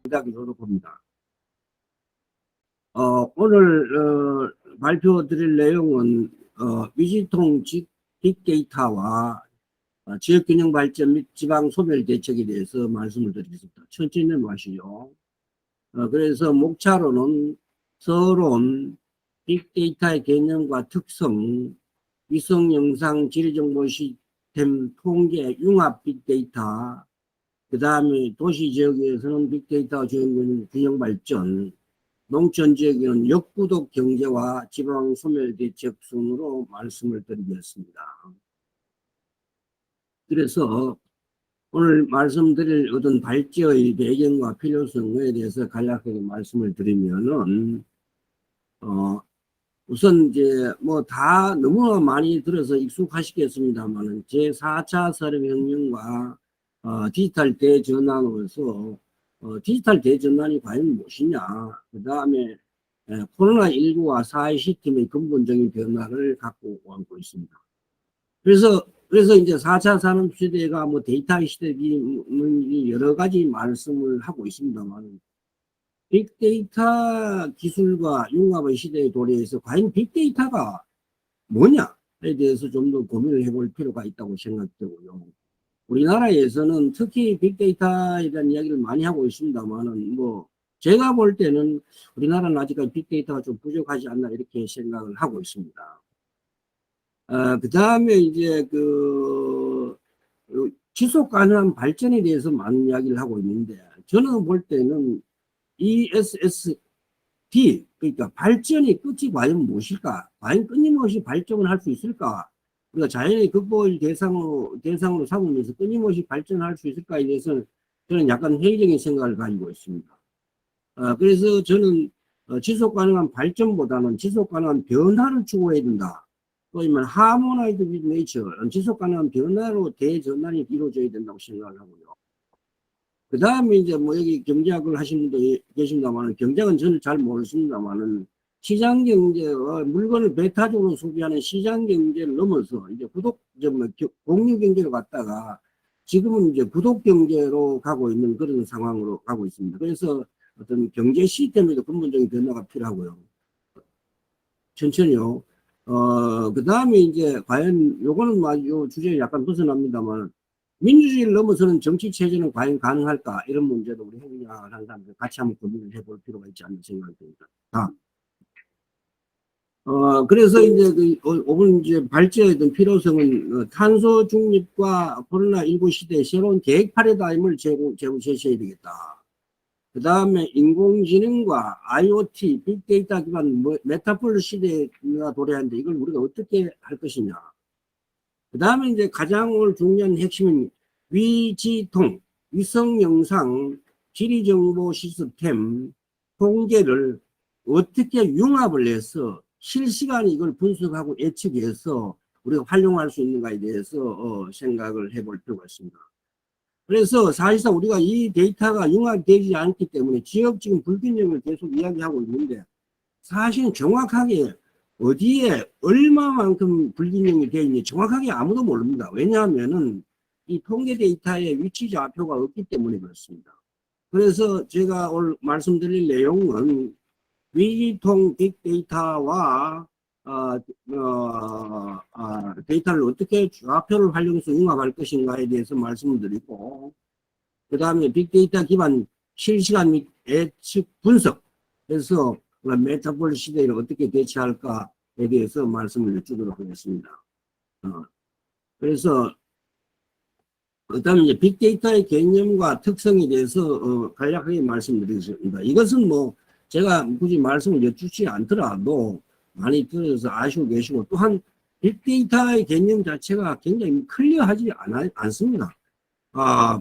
기대하기도 봅니다. 오늘 발표 드릴 내용은 위기통 빅데이터와 지역균형 발전 및 지방 소멸 대책에 대해서 말씀을 드리겠습니다. 천천히 넘어가시죠. 그래서 목차로는 서론, 빅데이터의 개념과 특성, 위성 영상 지리정보 시스템 통계 융합 빅데이터, 그 다음에 도시 지역에서는 빅데이터 균형 발전, 농촌 지역에는 역구독 경제와 지방 소멸 대책 순으로 말씀을 드리겠습니다. 그래서 오늘 말씀드릴 어떤 발제의 배경과 필요성에 대해서 간략하게 말씀을 드리면은, 우선 이제 뭐 다 너무나 많이 들어서 익숙하시겠습니다만은 제4차 산업혁명과 디지털 대전환으로서 디지털 대전환이 과연 무엇이냐, 그 다음에 코로나19와 사회 시스템의 근본적인 변화를 갖고 오고 있습니다. 그래서 이제 4차 산업 시대가 뭐 데이터 시대니 여러 가지 말씀을 하고 있습니다만, 빅데이터 기술과 융합의 시대에 도래해서 과연 빅데이터가 뭐냐에 대해서 좀 더 고민을 해볼 필요가 있다고 생각되고요. 우리나라에서는 특히 빅데이터에 대한 이야기를 많이 하고 있습니다만은, 뭐 제가 볼 때는 우리나라는 아직까지 빅데이터가 좀 부족하지 않나 이렇게 생각을 하고 있습니다. 그 다음에 이제 지속 가능한 발전에 대해서 많은 이야기를 하고 있는데, 저는 볼 때는 ESSD, 그러니까 발전의 끝이 과연 무엇일까? 과연 끊임없이 발전을 할 수 있을까? 우리가 자연의 극복을 대상으로 삼으면서 끊임없이 발전할 수 있을까에 대해서는 저는 약간 회의적인 생각을 가지고 있습니다. 그래서 저는 지속 가능한 발전보다는 지속 가능한 변화를 추구해야 된다. 또는 하모나이드 위드 네이처, 지속 가능한 변화로 대전환이 이루어져야 된다고 생각을 하고요. 그 다음에 이제 뭐 여기 경제학을 하시는 분도 계십니다만은, 경제학은 저는 잘 모르겠습니다만은, 시장 경제, 물건을 배타적으로 소비하는 시장 경제를 넘어서 이제 공유 경제로 갔다가 지금은 이제 구독 경제로 가고 있는 그런 상황으로 가고 있습니다. 그래서 어떤 경제 시스템에도 근본적인 변화가 필요하고요. 천천히요. 그 다음에 이제 과연 요거는 요 주제에 약간 벗어납니다만, 민주주의를 넘어서는 정치 체제는 과연 가능할까, 이런 문제도 우리 행위학을 하는 사람들 같이 한번 고민을 해볼 필요가 있지 않나 생각이 듭니다. 그래서 이제 오늘 이제 발제의 필요성은 탄소 중립과 코로나19 시대의 새로운 계획 패러다임을 제시해야 되겠다. 그 다음에 인공지능과 IoT, 빅데이터 기반 메타폴 시대가 도래하는데 이걸 우리가 어떻게 할 것이냐. 그 다음에 이제 가장 오늘 중요한 핵심은 위지통, 위성 영상, 지리정보 시스템, 통계를 어떻게 융합을 해서 실시간에 이걸 분석하고 예측해서 우리가 활용할 수 있는가에 대해서 생각을 해볼 필요가 있습니다. 그래서 사실상 우리가 이 데이터가 융합되지 않기 때문에 지역적인 불균형을 계속 이야기하고 있는데, 사실은 정확하게 어디에 얼마만큼 불균형이 되어 있는지 정확하게 아무도 모릅니다. 왜냐하면은 이 통계 데이터의 위치 좌표가 없기 때문에 그렇습니다. 그래서 제가 오늘 말씀드릴 내용은 위기통 빅데이터와 데이터를 어떻게 좌표를 활용해서 융합할 것인가에 대해서 말씀을 드리고, 그 다음에 빅데이터 기반 실시간 및 예측 분석, 그래서 메타폴 시대를 어떻게 대처할까에 대해서 말씀을 주도록 하겠습니다. 그래서 그다음에 이제 빅데이터의 개념과 특성에 대해서 간략하게 말씀드리겠습니다. 이것은 뭐 제가 굳이 말씀을 여쭙지 않더라도 많이 들어서 아시고 계시고, 또한 빅데이터의 개념 자체가 굉장히 클리어하지 않습니다.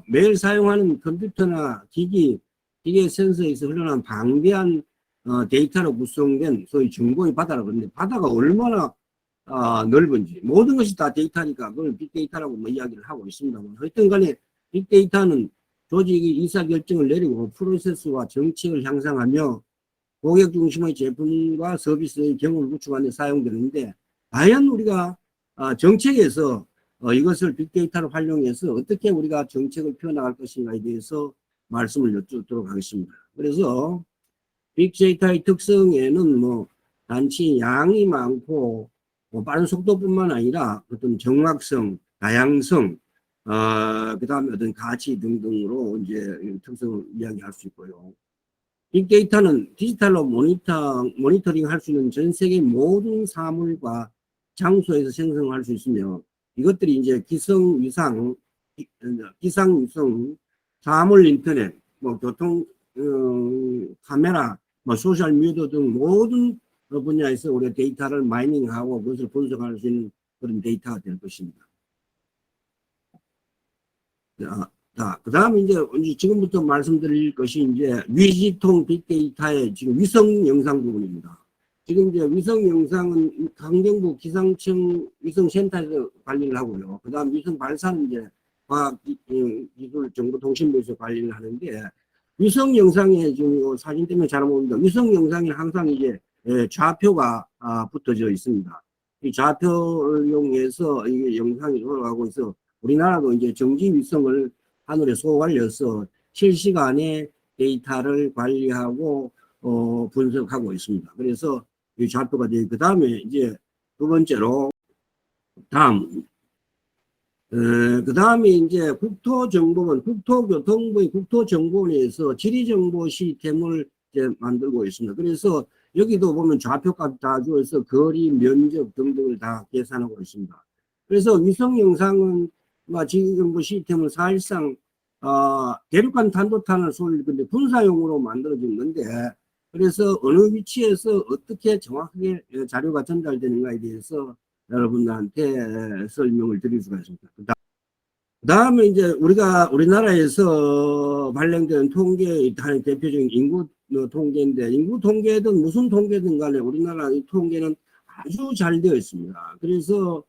매일 사용하는 컴퓨터나 기계 센서에서 흘러나온 방대한 데이터로 구성된 소위 정보의 바다라고 하는데, 바다가 얼마나 넓은지, 모든 것이 다 데이터니까 그걸 빅데이터라고 뭐 이야기를 하고 있습니다만, 하여튼 간에 빅데이터는 조직이 의사결정을 내리고 프로세스와 정책을 향상하며 고객 중심의 제품과 서비스의 경험을 구축하는 데 사용되는데, 과연 우리가 정책에서 이것을 빅데이터를 활용해서 어떻게 우리가 정책을 펴나갈 것인가에 대해서 말씀을 여쭙도록 하겠습니다. 그래서 빅데이터의 특성에는 뭐 단지 양이 많고 뭐 빠른 속도뿐만 아니라 어떤 정확성, 다양성, 그다음에 어떤 가치 등등으로 이제 특성을 이야기할 수 있고요. 빅데이터는 디지털로 모니터링 할 수 있는 전 세계 모든 사물과 장소에서 생성할 수 있으며 이것들이 이제 기상위성, 사물 인터넷, 뭐 교통, 카메라, 뭐 소셜 미디어 등 모든 분야에서 우리가 데이터를 마이닝하고 그것을 분석할 수 있는 그런 데이터가 될 것입니다. 자, 그 다음에 이제 지금부터 말씀드릴 것이 이제 위지통 빅데이터의 지금 위성 영상 부분입니다. 지금 이제 위성 영상은 환경부 기상청 위성센터에서 관리를 하고요. 그 다음 위성 발사는 이제 과학기술정보통신부에서 관리를 하는데, 위성 영상에 지금 사진 때문에 잘 보입니다. 위성 영상에 항상 이제 좌표가 붙어져 있습니다. 이 좌표를 이용해서 이게 영상이 돌아가고 있어 우리나라도 이제 정지 위성을 하늘에 쏘아올려서 실시간에 데이터를 관리하고 분석하고 있습니다. 그래서 이 좌표가 되어 그 다음에 이제 두 번째로 그 다음에 이제 국토정보원, 국토교통부의 국토정보원에서 지리정보 시스템을 이제 만들고 있습니다. 그래서 여기도 보면 좌표값 다 주어서 거리, 면적 등등을 다 계산하고 있습니다. 그래서 위성 영상은 지리정보 시스템은 사실상 대륙간 탄도탄을 쏠 건데 분사용으로 만들어진 건데, 그래서 어느 위치에서 어떻게 정확하게 자료가 전달되는가에 대해서 여러분들한테 설명을 드릴 수가 있습니다. 그 다음에 이제 우리나라에서 발행된 통계의 대표적인 인구 통계인데, 인구 통계든 무슨 통계든 간에 우리나라 통계는 아주 잘 되어 있습니다. 그래서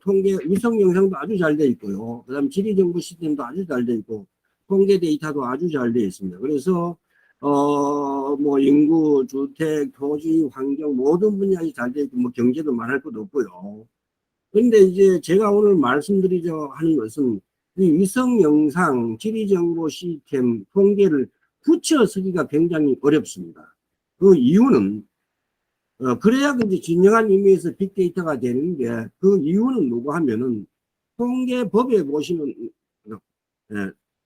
통계 위성 영상도 아주 잘 되어 있고요. 그 다음 지리정보 시스템도 아주 잘 되어 있고 통계 데이터도 아주 잘 되어 있습니다. 그래서 뭐 인구, 주택, 토지, 환경 모든 분야에 잘 되어 있고 뭐 경제도 말할 것도 없고요. 그런데 이제 제가 오늘 말씀드리려 하는 것은 이 위성 영상, 지리정보 시스템 통계를 붙여 쓰기가 굉장히 어렵습니다. 그 이유는 그래야 이제 진정한 의미에서 빅데이터가 되는데, 그 이유는 뭐고 하면은 통계법에 보시면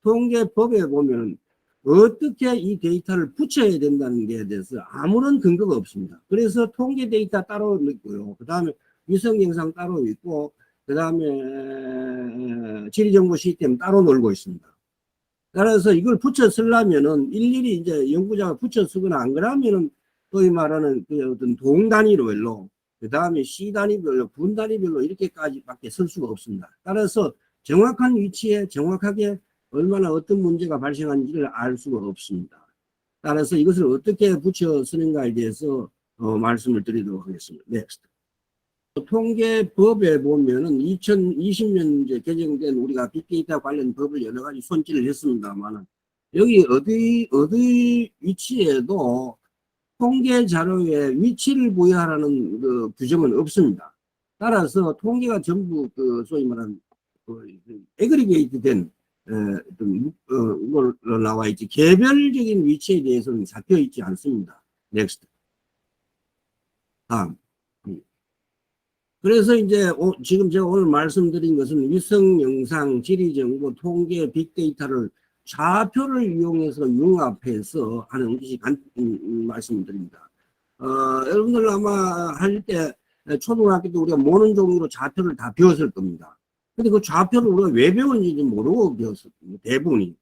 통계법에 보면 어떻게 이 데이터를 붙여야 된다는 게 대해서 아무런 근거가 없습니다. 그래서 통계 데이터 따로 있고요. 그 다음에 위성 영상 따로 있고, 그 다음에 지리정보 시스템 따로 놀고 있습니다. 따라서 이걸 붙여 쓰려면은 일일이 이제 연구자가 붙여 쓰거나 안 그러면은 소위 말하는 그 어떤 동 단위별로, 그 다음에 시 단위별로, 분 단위별로 이렇게까지밖에 쓸 수가 없습니다. 따라서 정확한 위치에 정확하게 얼마나 어떤 문제가 발생하는지를 알 수가 없습니다. 따라서 이것을 어떻게 붙여 쓰는가에 대해서 말씀을 드리도록 하겠습니다. 넥스트. 통계법에 보면은 2020년 이제 개정된 우리가 빅데이터 관련 법을 여러 가지 손질을 했습니다만, 여기 어디 위치에도 통계 자료에 위치를 부여하라는 그 규정은 없습니다. 따라서 통계가 전부 그 소위 말하는 에그리게이트 된 걸로 나와 있지 개별적인 위치에 대해서는 잡혀 있지 않습니다. 넥스트. 다음. 그래서 이제 지금 제가 오늘 말씀드린 것은 위성 영상, 지리정보, 통계, 빅데이터를 좌표를 이용해서 융합해서 하는 것이 말씀드립니다. 여러분들 아마 할 때 초등학교 때 우리가 모는 종이로 좌표를 다 배웠을 겁니다. 근데 그 좌표를 우리가 왜 배웠는지 모르고 배웠을 겁니다. 대부분이.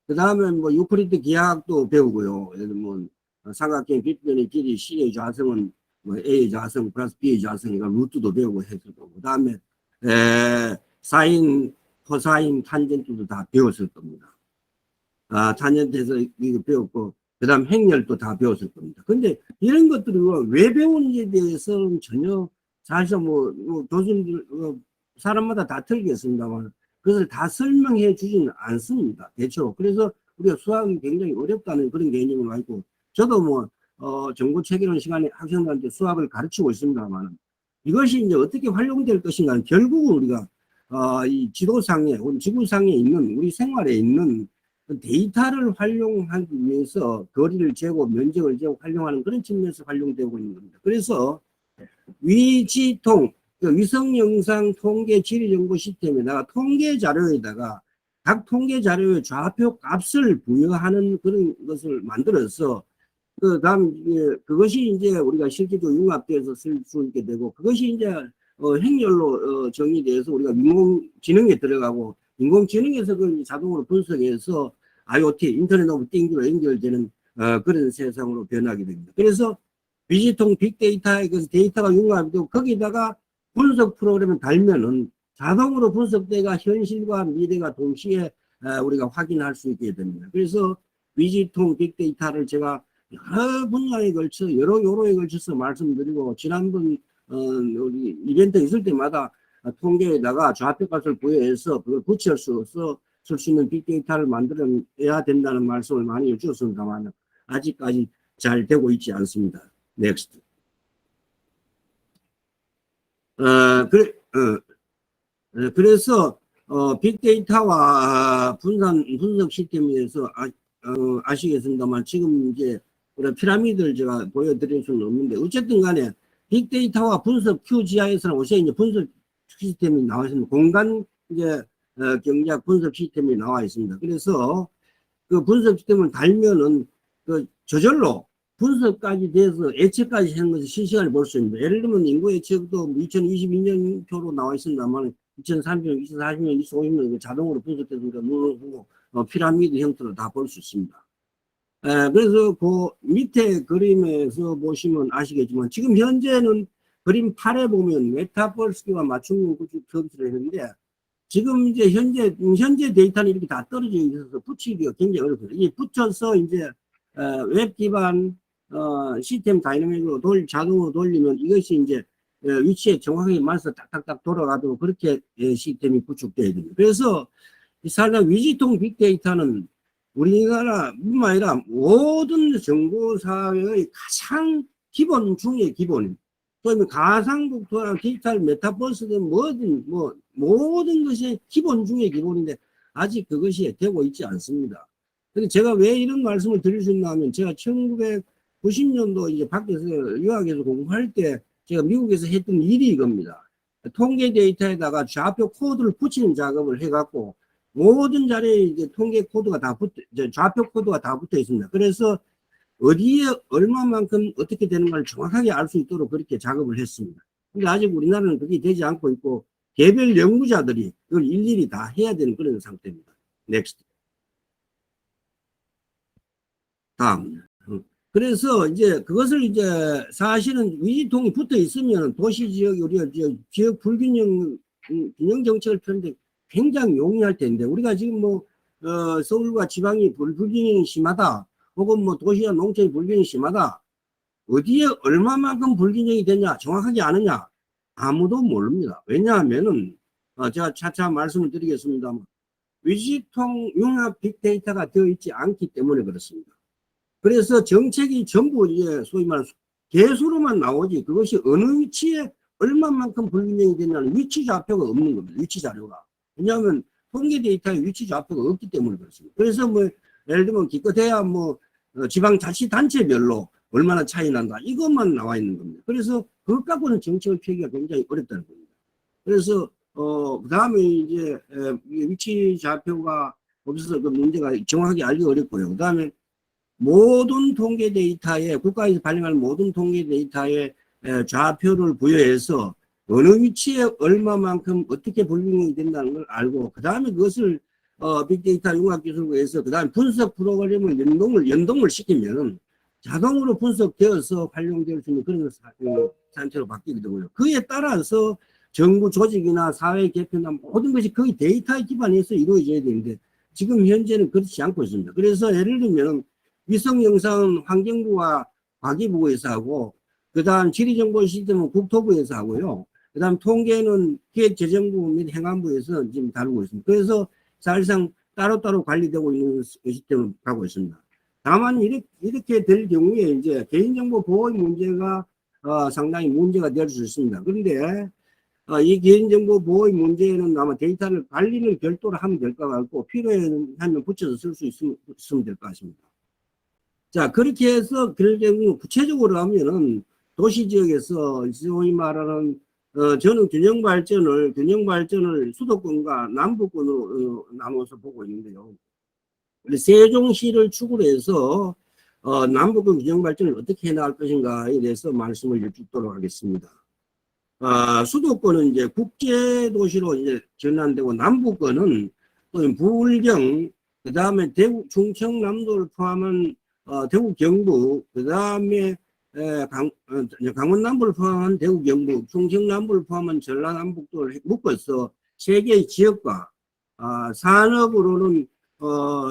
그 다음에 뭐 유클리드 기하학도 배우고요. 예를 들면 삼각형 빗변의 길이 C의 좌성은 뭐 A의 좌성 플러스 B의 좌성이니까 루트도 배우고 했을 거고, 그 다음에 사인, 코사인, 탄젠트도 다 배웠을 겁니다. 탄젠트에서 이거 배웠고, 그 다음 행렬도 다 배웠을 겁니다. 근데 이런 것들을 왜 배우는지에 대해서는 전혀 사실 뭐 교수님들 사람마다 다 틀리겠습니다만 그것을 다 설명해 주지는 않습니다. 대체로. 그래서 우리가 수학이 굉장히 어렵다는 그런 개념을 알고, 저도 뭐 정보 체계론 시간에 학생들한테 수학을 가르치고 있습니다만 이것이 이제 어떻게 활용될 것인가는 결국은 우리가 이 지도상에, 지구상에 있는 우리 생활에 있는 데이터를 활용하기 위해서 거리를 재고 면적을 재고 활용하는 그런 측면에서 활용되고 있는 겁니다. 그래서 위지통, 위성영상 통계 지리정보 시스템에다가 통계 자료에다가 각 통계 자료의 좌표 값을 부여하는 그런 것을 만들어서 다음 그것이 이제 우리가 실제로 융합돼서 쓸 수 있게 되고, 그것이 이제 행렬로 정의돼서 우리가 인공지능에 들어가고, 인공지능에서 그 자동으로 분석해서 IoT 인터넷 오브 띵스로 연결되는 그런 세상으로 변하게 됩니다. 그래서 위지통 빅데이터에 그 데이터가 융합되고 거기다가 분석 프로그램을 달면은 자동으로 분석대가 현실과 미래가 동시에 우리가 확인할 수 있게 됩니다. 그래서 위지통 빅데이터를 제가 여러 분야에 걸쳐 여러 요로에 걸쳐서 말씀드리고, 지난번 우리 이벤트 있을 때마다 통계에다가 좌표값을 부여해서 그걸 붙여서 쓸 수 있는 빅데이터를 만들어야 된다는 말씀을 많이 해주셨습니다만 아직까지 잘 되고 있지 않습니다. 넥스트. 그래서 빅데이터와 분석 시스템에 대해서 아시겠습니다만 지금 이제 피라미드를 제가 보여드릴 수는 없는데, 어쨌든 간에 빅데이터와 분석 QGIS는 옷에 이제 분석 시스템이 나와 있습니다. 공간 이제 경제학 분석 시스템이 나와 있습니다. 그래서 그 분석 시스템을 달면은 그 저절로 분석까지 돼서 예측까지 하는 것을 실시간에 볼 수 있습니다. 예를 들면 인구 예측도 2022년표로 나와 있습니다만 2030년, 2040년, 2050년 자동으로 분석돼서 우리가 눈을 보고 피라미드 형태로 다 볼 수 있습니다. 그래서 그 밑에 그림에서 보시면 아시겠지만 지금 현재는 그림 8에 보면 메타버스와 맞춤형 구축 서비스를 했는데, 지금 이제 현재 데이터는 이렇게 다 떨어져 있어서 붙이기가 굉장히 어렵거든요. 이 붙여서 이제 웹 기반 시스템 다이내믹으로 자동으로 돌리면 이것이 이제 위치에 정확하게 맞춰서 딱딱딱 돌아가도록 그렇게 시스템이 구축되어야 됩니다. 그래서 이 사람 위지통 빅데이터는 우리나라뿐만 아니라 모든 정보사회의 가장 기본 중의 기본입니다. 그러면 가상국토나 디지털 메타버스든 모든 것이 기본 중의 기본인데 아직 그것이 되고 있지 않습니다. 근데 제가 왜 이런 말씀을 드릴 수 있나 하면, 제가 1990년도 이제 밖에서 유학에서 공부할 때 제가 미국에서 했던 일이 이겁니다. 통계 데이터에다가 좌표 코드를 붙이는 작업을 해갖고 모든 자리에 이제 통계 코드가 다 좌표 코드가 다 붙어 있습니다. 그래서 어디에 얼마만큼 어떻게 되는가를 정확하게 알 수 있도록 그렇게 작업을 했습니다. 근데 아직 우리나라는 그게 되지 않고 있고 개별 연구자들이 그걸 일일이 다 해야 되는 그런 상태입니다. 넥스트. 다음. 그래서 이제 그것을 이제 사실은 위지통이 붙어 있으면 도시 지역이 우리가 지역 불균형 균형 정책을 펴는데 굉장히 용이할 텐데, 우리가 지금 서울과 지방이 불균형이 심하다, 혹은 도시와 농촌이 불균형이 심하다, 어디에 얼마만큼 불균형이 되냐 정확하게 아느냐 아무도 모릅니다. 왜냐하면은 제가 차차 말씀을 드리겠습니다만 위지통 융합 빅데이터가 되어 있지 않기 때문에 그렇습니다. 그래서 정책이 전부 이제 소위 말하는 개수로만 나오지 그것이 어느 위치에 얼마만큼 불균형이 되냐는 위치 좌표가 없는 겁니다. 위치 자료가. 왜냐하면 통계 데이터에 위치 좌표가 없기 때문에 그렇습니다. 그래서 예를 들면 기껏해야 지방자치단체별로 얼마나 차이 난다 이것만 나와 있는 겁니다. 그래서 그것 갖고는 정책을 펴기가 굉장히 어렵다는 겁니다. 그래서 그 다음에 이제 위치 좌표가 없어서 그 문제가 정확하게 알기 어렵고요. 그 다음에 모든 통계 데이터에, 국가에서 발행하는 모든 통계 데이터에 좌표를 부여해서 어느 위치에 얼마만큼 어떻게 불균형이 된다는 걸 알고, 그 다음에 그것을 빅데이터 융합기술부에서 그 다음에 분석 프로그램을 연동을 시키면 자동으로 분석되어서 활용될 수 있는 그런 상태로 바뀌게 되고요. 그에 따라서 정부 조직이나 사회 개편이나 모든 것이 거의 데이터에 기반해서 이루어져야 되는데 지금 현재는 그렇지 않고 있습니다. 그래서 예를 들면 위성영상은 환경부와 과기부에서 하고, 그 다음 지리정보시스템은 국토부에서 하고요. 그 다음 통계는 기획재정부 및 행안부에서 지금 다루고 있습니다. 그래서 사실상 따로따로 관리되고 있는 시스템을 가고 있습니다. 다만 이렇게 될 경우에 이제 개인정보 보호의 문제가 상당히 문제가 될 수 있습니다. 그런데 이 개인정보 보호의 문제는 아마 데이터를 관리는 별도로 하면 될 것 같고, 필요하면 붙여서 쓸 수 있으면 될 것 같습니다. 자, 그렇게 해서, 결국 구체적으로 하면은, 도시 지역에서, 소위 말하는, 저는 균형 발전을 수도권과 남부권으로 나눠서 보고 있는데요. 세종시를 축으로 해서, 남부권 균형 발전을 어떻게 해 나갈 것인가에 대해서 말씀을 여쭙도록 하겠습니다. 수도권은 이제 국제도시로 이제 전환되고, 남부권은 부울경, 그 다음에 대구, 충청, 남도를 포함한 대구, 경북, 그 다음에 강원 남부를 포함한 대구, 경북, 충청 남부를 포함한 전라 남북도를 묶어서 세 개의 지역과 산업으로는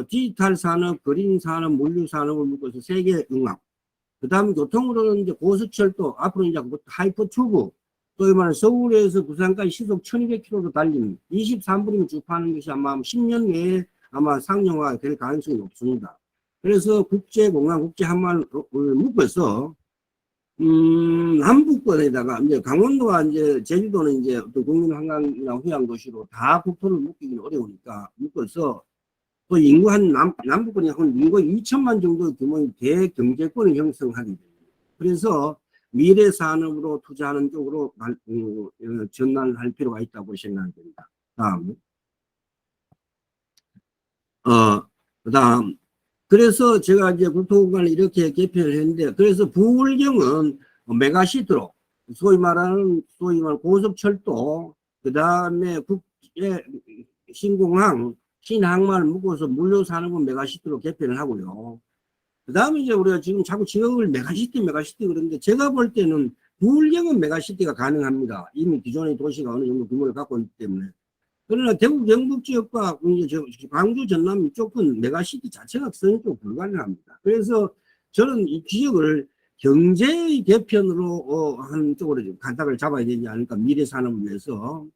디지털 산업, 그린 산업, 물류 산업을 묶어서 세 개의 응합. 그 다음에 교통으로는 이제 고속철도, 앞으로 이제 하이퍼튜브, 또 말하는 서울에서 부산까지 시속 1200km로 달리는 23분이면 주파하는 것이 아마 10년 내에 아마 상용화가 될 가능성이 높습니다. 그래서 국제공항, 국제항만을 묶어서, 남부권에다가, 이제 강원도와 이제 제주도는 이제 어떤 국민관광이나 휴양도시로 다 국토를 묶기는 어려우니까 묶어서 또 인구 남부권이 한 인구 2천만 정도 규모의 대경제권을 형성하게 됩니다. 그래서 미래 산업으로 투자하는 쪽으로 전환을 할 필요가 있다고 생각됩니다. 다음. 그래서 제가 이제 국토공간을 이렇게 개편을 했는데, 그래서 부울경은 메가시티로, 소위 말하는 고속철도, 그 다음에 국제 신공항, 신항만을 묶어서 물류산업은 메가시티로 개편을 하고요. 그 다음에 이제 우리가 지금 자꾸 지역을 메가시티 그러는데, 제가 볼 때는 부울경은 메가시티가 가능합니다. 이미 기존의 도시가 어느 정도 규모를 갖고 있기 때문에. 그러나 대구 경북 지역과 이제 광주 전남 이쪽은 메가시티 자체가 선언적으로 불가능합니다. 그래서 저는 이 지역을 경제의 개편으로 하는 쪽으로 간닥을 잡아야 되지 않을까, 미래 산업을 위해서.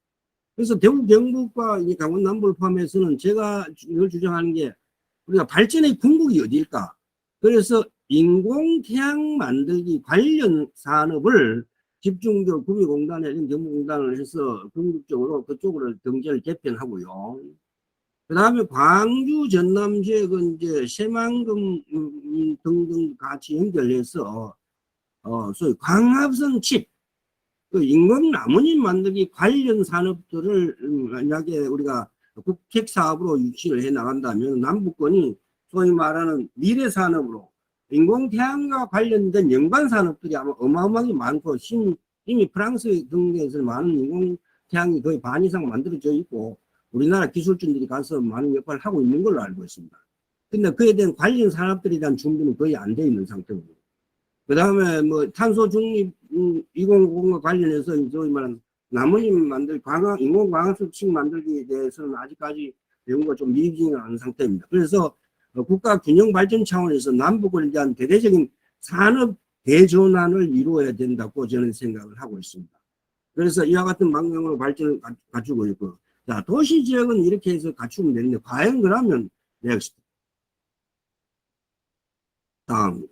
그래서 대구 경북과 이 강원 남부를 포함해서는 제가 이걸 주장하는 게, 우리가 발전의 궁극이 어디일까? 그래서 인공태양 만들기 관련 산업을 집중적으로 구미공단에 이런 경무공단을 해서 궁극적으로 그쪽으로 경제를 개편하고요. 그 다음에 광주 전남 지역은 이제 새만금 등등 같이 연결해서 소위 광합성 칩, 그 인공 나뭇잎 만들기 관련 산업들을 만약에 우리가 국책 사업으로 유치를 해 나간다면 남부권이 소위 말하는 미래 산업으로 인공태양과 관련된 연관 산업들이 아마 어마어마하게 많고, 이미 프랑스 등에서 많은 인공태양이 거의 반 이상 만들어져 있고, 우리나라 기술진들이 가서 많은 역할을 하고 있는 걸로 알고 있습니다. 근데 그에 대한 관련 산업들에 대한 준비는 거의 안 돼 있는 상태고, 그 다음에 뭐 탄소 중립 2050과 관련해서 소위 말하는 나뭇잎 인공광합수칙 만들기에 대해서는 아직까지 연구가 좀 미진한 상태입니다. 그래서 국가 균형 발전 차원에서 남북을 대한 대대적인 산업 대전환을 이루어야 된다고 저는 생각을 하고 있습니다. 그래서 이와 같은 방향으로 발전을 갖추고 있고, 자, 도시 지역은 이렇게 해서 갖추면 되는데, 과연 그러면, 넥스트. 다음.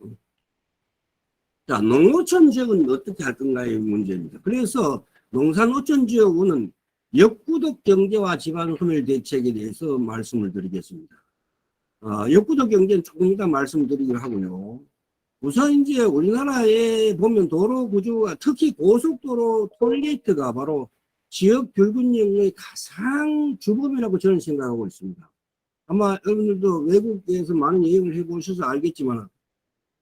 자, 농어촌 지역은 어떻게 할 건가의 문제입니다. 그래서 농산어촌 지역은 역구독 경제와 지방 소멸 대책에 대해서 말씀을 드리겠습니다. 역구도 경제는 조금 이따 말씀드리기로 하고요. 우선 이제 우리나라에 보면 도로 구조가, 특히 고속도로 톨게이트가 바로 지역 균형의 가장 주범이라고 저는 생각하고 있습니다. 아마 여러분들도 외국에서 많은 여행을 해보셔서 알겠지만,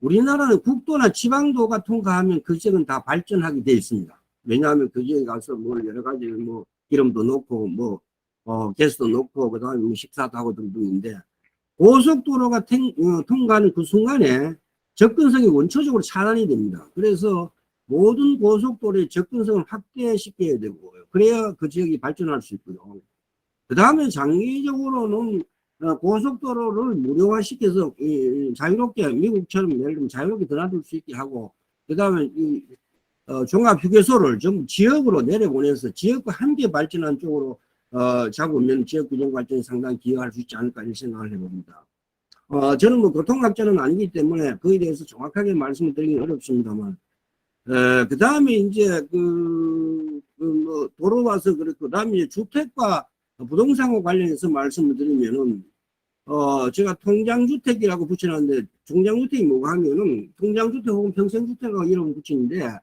우리나라는 국도나 지방도가 통과하면 그 지역은 다 발전하게 되어 있습니다. 왜냐하면 그 지역에 가서 뭘 여러 가지 기름도 넣고 가스도 넣고 그 다음에 식사도 하고 등등인데, 고속도로가 통과하는 그 순간에 접근성이 원초적으로 차단이 됩니다. 그래서 모든 고속도로의 접근성을 확대시켜야 되고, 그래야 그 지역이 발전할 수 있고요. 그 다음에 장기적으로는 고속도로를 무료화시켜서 자유롭게, 미국처럼 예를 들면 자유롭게 드나들 수 있게 하고, 그 다음에 종합휴게소를 좀 지역으로 내려보내서 지역과 함께 발전한 쪽으로 잡으면 지역 균형 발전에 상당히 기여할 수 있지 않을까 이런 생각을 해봅니다. 저는 뭐 교통학자는 아니기 때문에 그에 대해서 정확하게 말씀을 드리긴 어렵습니다만, 그 다음에 이제 뭐 도로 와서 그렇고, 그다음에 이제 주택과 부동산과 관련해서 말씀을 드리면은, 제가 통장주택이라고 붙여놨는데, 통장주택이 뭐가 하면은, 통장주택 혹은 평생주택이라고 이름을 붙이는데,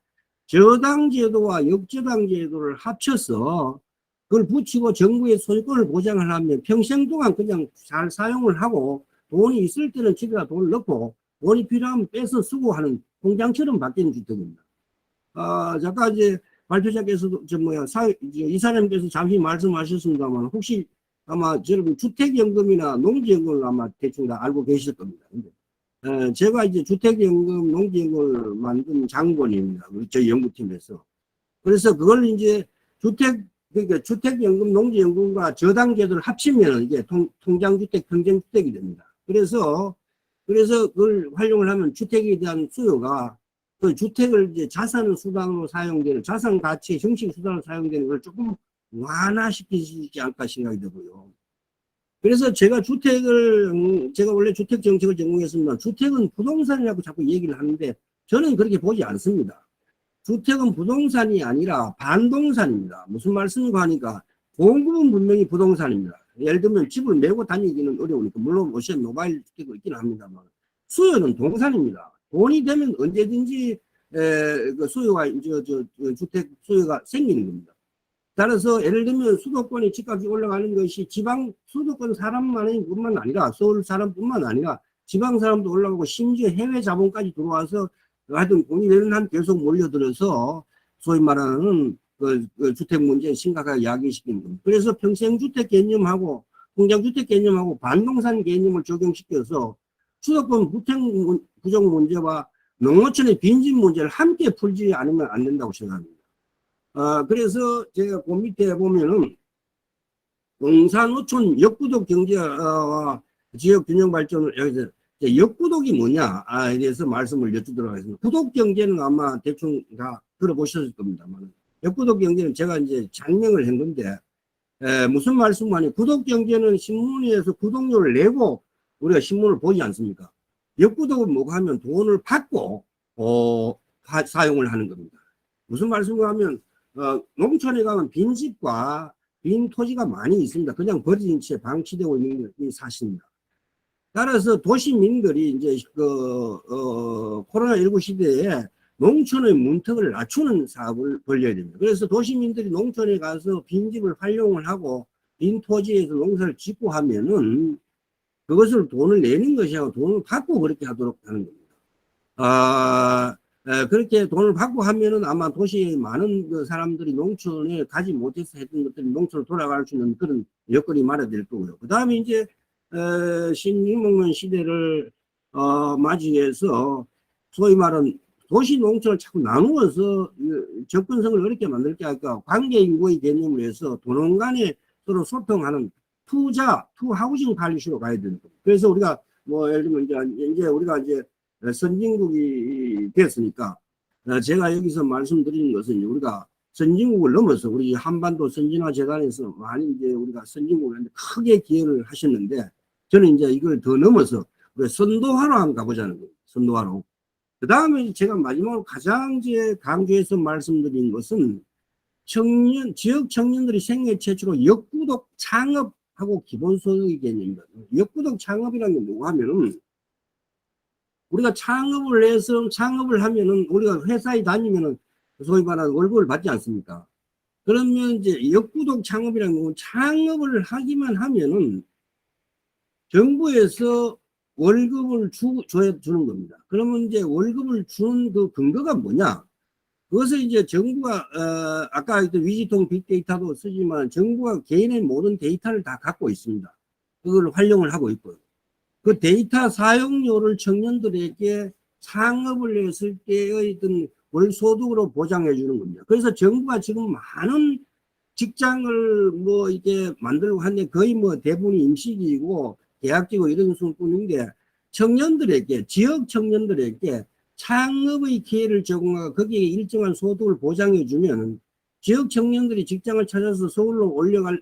저당제도와 역저당제도를 합쳐서 그걸 붙이고 정부의 소유권을 보장을 하면 평생 동안 그냥 잘 사용을 하고, 돈이 있을 때는 집에다 돈을 넣고, 돈이 필요하면 빼서 쓰고 하는 통장처럼 바뀌는 주택입니다. 잠깐 이제 발표자께서도, 이사님께서 잠시 말씀하셨습니다만, 혹시 아마 여러분 주택연금이나 농지연금을 아마 대충 다 알고 계실 겁니다. 근데, 제가 이제 주택연금, 농지연금을 만든 장본입니다. 저희 연구팀에서. 그래서 그걸 이제 그러니까 주택연금, 농지연금과 저당제도를 합치면 이게 통장주택, 평생주택이 됩니다. 그래서 그걸 활용을 하면 주택에 대한 수요가 그 주택을 이제 자산 수단으로 사용되는, 자산 가치의 형식 수단으로 사용되는 걸 조금 완화시키지 않을까 생각이 되고요. 그래서 제가 제가 원래 주택 정책을 전공했습니다. 주택은 부동산이라고 자꾸 얘기를 하는데 저는 그렇게 보지 않습니다. 주택은 부동산이 아니라 반동산입니다. 무슨 말씀인가 하니까 공급은 분명히 부동산입니다. 예를 들면 집을 메고 다니기는 어려우니까, 물론 요새 모바일 주택도 있긴 합니다만, 수요는 동산입니다. 돈이 되면 언제든지 그 수요가 주택 수요가 생기는 겁니다. 따라서 예를 들면 수도권의 집값이 올라가는 것이 지방 수도권 사람만뿐만 아니라, 서울 사람뿐만 아니라 지방 사람도 올라가고 심지어 해외 자본까지 들어와서 하여튼 돈이 되는 한 계속 몰려들어서 소위 말하는 그 주택 문제에 심각하게 야기시키는 겁니다. 그래서 평생주택 개념하고 통장주택 개념하고 반동산 개념을 적용시켜서 수도권 부정 문제와 농어촌의 빈집 문제를 함께 풀지 않으면 안 된다고 생각합니다. 그래서 제가 그 밑에 보면은 농산어촌 역구독 경제와 지역 균형 발전을, 여기서 역구독이 뭐냐에 대해서 말씀을 여쭈도록 하겠습니다. 구독 경제는 아마 대충 다 들어보셨을 겁니다만, 역구독 경제는 제가 이제 장명을 한 건데, 무슨 말씀하니, 구독 경제는 신문에서 구독료를 내고 우리가 신문을 보지 않습니까? 역구독은 뭐가 하면 돈을 받고 사용을 하는 겁니다. 무슨 말씀인가 하면, 농촌에 가면 빈집과 빈 토지가 많이 있습니다. 그냥 버려진 채 방치되고 있는 게 사실입니다. 따라서 도시민들이 이제 코로나19 시대에 농촌의 문턱을 낮추는 사업을 벌려야 됩니다. 그래서 도시민들이 농촌에 가서 빈집을 활용을 하고 빈 토지에서 농사를 짓고 하면은 그것을 돈을 내는 것이 아니라 돈을 받고 그렇게 하도록 하는 겁니다. 그렇게 돈을 받고 하면은 아마 도시에 많은 그 사람들이 농촌에 가지 못해서 했던 것들이 농촌으로 돌아갈 수 있는 그런 여건이 마련될 거고요. 그 다음에 이제 신림목면 시대를 맞이해서 소위 말하는 도시 농촌을 자꾸 나누어서 접근성을 어렵게 만들 게 아니라 관계인구의 개념을 해서 도농 간에 서로 소통하는 투하우징 팔리시로 가야 되는 겁니다. 그래서 우리가 뭐 예를 들면 이제 우리가 이제 선진국이 됐으니까, 제가 여기서 말씀드리는 것은 우리가 선진국을 넘어서 우리 한반도 선진화 재단에서 많이 이제 우리가 선진국을 크게 기여를 하셨는데, 저는 이제 이걸 더 넘어서 우리 선도화로 한번 가보자는 거예요. 선도화로. 그 다음에 제가 마지막으로 가장 강조해서 말씀드린 것은 지역 청년들이 생애 최초로 역구독 창업하고 기본소득의 개념입니다. 역구독 창업이라는 게 뭐가 하면은, 우리가 창업을 하면은 우리가 회사에 다니면은 소위 말하는 월급을 받지 않습니까? 그러면 이제 역구독 창업이라는 건 창업을 하기만 하면은 정부에서 월급을 주는 겁니다. 그러면 이제 월급을 주는 그 근거가 뭐냐? 그것을 이제 정부가, 아까 위지통 빅데이터도 쓰지만 정부가 개인의 모든 데이터를 다 갖고 있습니다. 그걸 활용을 하고 있고요. 그 데이터 사용료를 청년들에게 창업을 했을 때의 어떤 월소득으로 보장해 주는 겁니다. 그래서 정부가 지금 많은 직장을 뭐 이렇게 만들고 하는데 거의 뭐 대부분이 임시직이고 계약직이고 이런 수뿐인데, 청년들에게, 지역 청년들에게 창업의 기회를 제공하고 거기에 일정한 소득을 보장해 주면 지역 청년들이 직장을 찾아서 서울로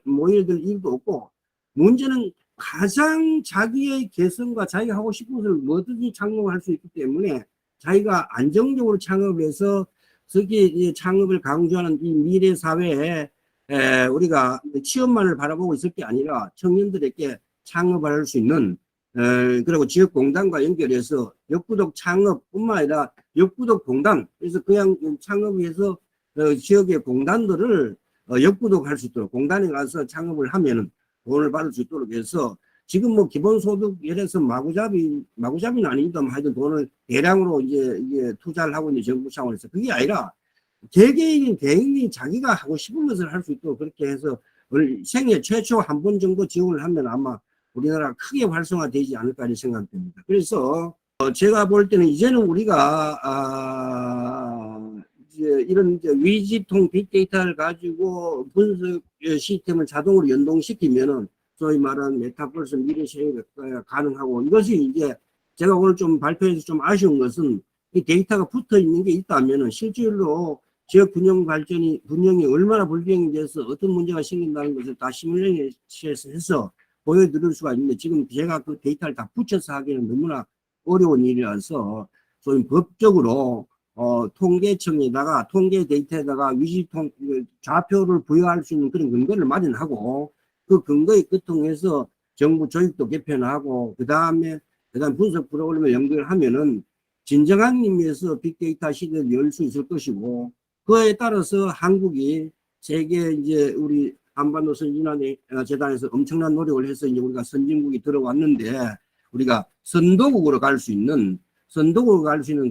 모여들 일도 없고, 문제는 가장 자기의 개성과 자기가 하고 싶은 것을 뭐든지 창업할 수 있기 때문에 자기가 안정적으로 창업해서 특히 이 창업을 강조하는 이 미래 사회에 우리가 취업만을 바라보고 있을 게 아니라 청년들에게 창업을 할 수 있는 그리고 지역공단과 연결해서 역구독 창업뿐만 아니라 역구독 공단, 그래서 그냥 창업해서 지역의 공단들을 역구독할 수 있도록 공단에 가서 창업을 하면은 돈을 받을 수 있도록 해서 지금 뭐 기본소득 예를 들어서 마구잡이는 아닙니다. 하여튼 돈을 대량으로 이제 투자를 하고 있는 정부 차원에서 그게 아니라 개개인이 자기가 하고 싶은 것을 할 수 있도록 그렇게 해서 생애 최초 한 번 정도 지원을 하면 아마 우리나라가 크게 활성화되지 않을까 이런 생각됩니다. 그래서 제가 볼 때는 이제는 우리가 이제 이런 이제 위지통 빅데이터를 가지고 분석 시스템을 자동으로 연동시키면은 소위 말하는 메타버스 미래 세계가 가능하고, 이것이 이제 제가 오늘 좀 발표해서 좀 아쉬운 것은 이 데이터가 붙어 있는 게 있다면은 실질로 지역 분영이 얼마나 불균형이 돼서 어떤 문제가 생긴다는 것을 다 시뮬레이션해서 보여드릴 수가 있는데, 지금 제가 그 데이터를 다 붙여서 하기는 너무나 어려운 일이라서 소위 법적으로 통계청에다가 통계 데이터에다가 위지통 좌표를 부여할 수 있는 그런 근거를 마련하고, 그 근거에 끝통해서 정부 조직도 개편하고 그다음 분석 프로그램을 연결하면은 진정한 의미에서 빅데이터 시대를 열 수 있을 것이고, 그에 따라서 한국이 세계 이제 우리 한반도 선진화재단에서 엄청난 노력을 해서 이제 우리가 선진국이 들어왔는데, 우리가 선도국으로 갈 수 있는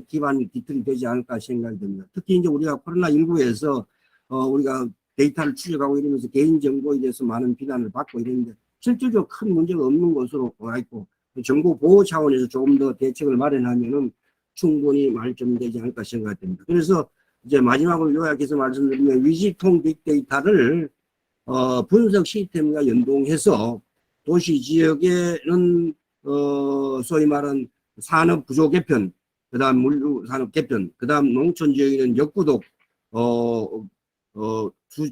기반이 기틀이 되지 않을까 생각이 듭니다. 특히 이제 우리가 코로나19에서 우리가 데이터를 추적하고 이러면서 개인정보에 대해서 많은 비난을 받고 이랬는데 실질적으로 큰 문제가 없는 것으로 보아 있고, 정보 보호 차원에서 조금 더 대책을 마련하면은 충분히 발전되지 않을까 생각됩니다. 그래서 이제 마지막으로 요약해서 말씀드리면 위지통 빅데이터를 분석 시스템과 연동해서 도시 지역에는 소위 말하는 산업 구조 개편, 그다음 물류 산업 개편, 그다음 농촌 지역에는 역구독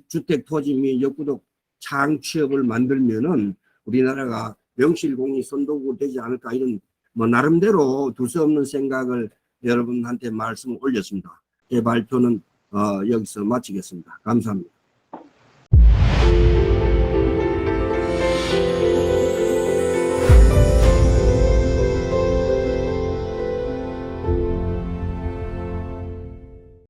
주택 토지 및 역구독 창취업을 만들면은 우리나라가 명실공히 선도국이 되지 않을까, 이런 뭐 나름대로 두서없는 생각을 여러분한테 말씀을 올렸습니다. 제 발표는 여기서 마치겠습니다. 감사합니다.